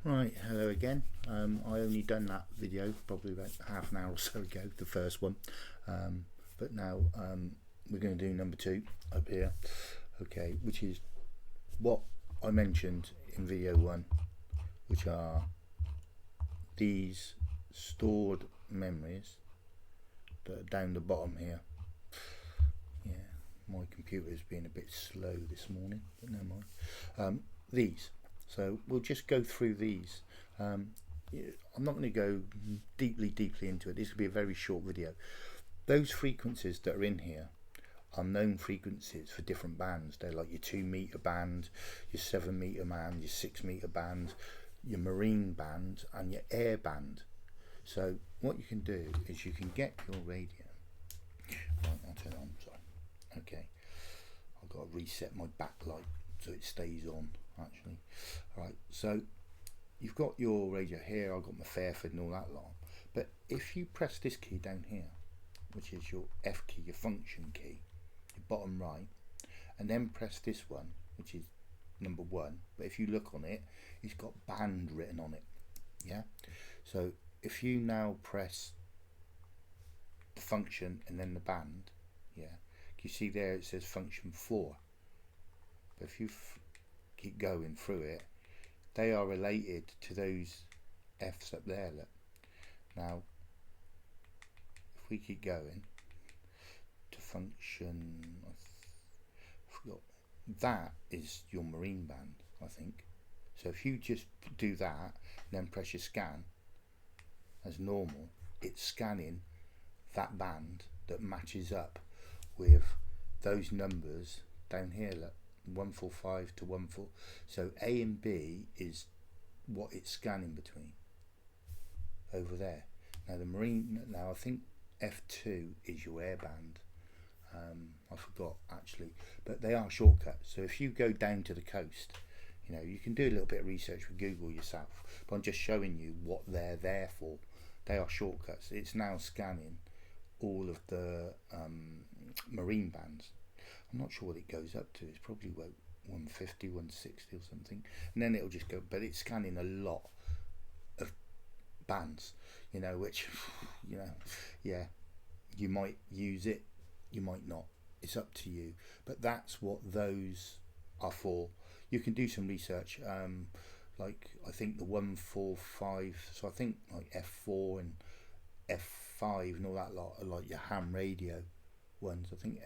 Right, hello again. I only done that video probably about half an hour or so ago, the first one, but now we're going to do number 2 up here, okay, which is what I mentioned in video 1, which are these stored memories that are down the bottom here. Yeah, my computer's been a bit slow this morning, but never mind. These. So we'll just go through these. I'm not going to go deeply into it. This will be a very short video. Those frequencies that are in here are known frequencies for different bands. They're like your 2 meter band, your 7 meter band, your 6 meter band, your marine band, and your air band. So what you can do is you can get your radio. Right, I'll turn it on. Sorry. Okay, I've got to reset my backlight so it stays on. Actually, right, so you've got your radio here. I've got my Fairford and all that lot, but if you press this key down here, which is your F key, your function key, your bottom right, and then press this one, which is number 1, but if you look on it, it's got band written on it. Yeah, so if you now press the function and then the band, yeah, you see there it says function 4, but if you keep going through it, they are related to those F's up there. Look. Now if we keep going to function, I forgot, that is your marine band, I think. So if you just do that and then press your scan as normal, it's scanning that band that matches up with those numbers down here. Look, 145 to 14. So A and B is what it's scanning between over there. Now the marine, now I think F2 is your air band. I forgot actually, but they are shortcuts. So if you go down to the coast, you know, you can do a little bit of research with Google yourself, but I'm just showing you what they're there for. They are shortcuts. It's now scanning all of the marine bands. I'm not sure what it goes up to. It's probably 150, 160 or something, and then it'll just go, but it's scanning a lot of bands, you know, which, you know, yeah, you might use it, you might not, it's up to you, but that's what those are for. You can do some research, like I think the 145, so I think like F4 and F5 and all that lot are like your ham radio ones. I think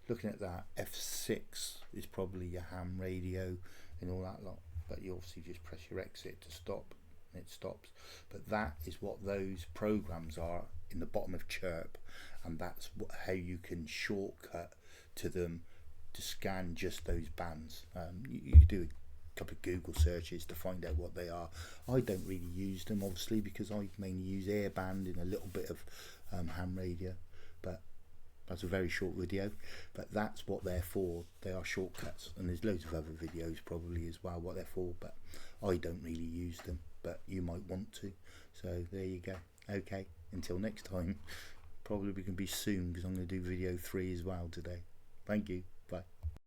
looking at that, F6 is probably your ham radio and all that lot, but you obviously just press your exit to stop and it stops. But that is what those programs are in the bottom of Chirp, and that's how you can shortcut to them to scan just those bands. You can do a couple of Google searches to find out what they are. I don't really use them obviously because I mainly use airband and a little bit of ham radio, but that's a very short video, but that's what they're for. They are shortcuts, and there's loads of other videos probably as well what they're for, but I don't really use them, but you might want to. So there you go. Okay, until next time, probably we can be soon because I'm going to do video 3 as well today. Thank you.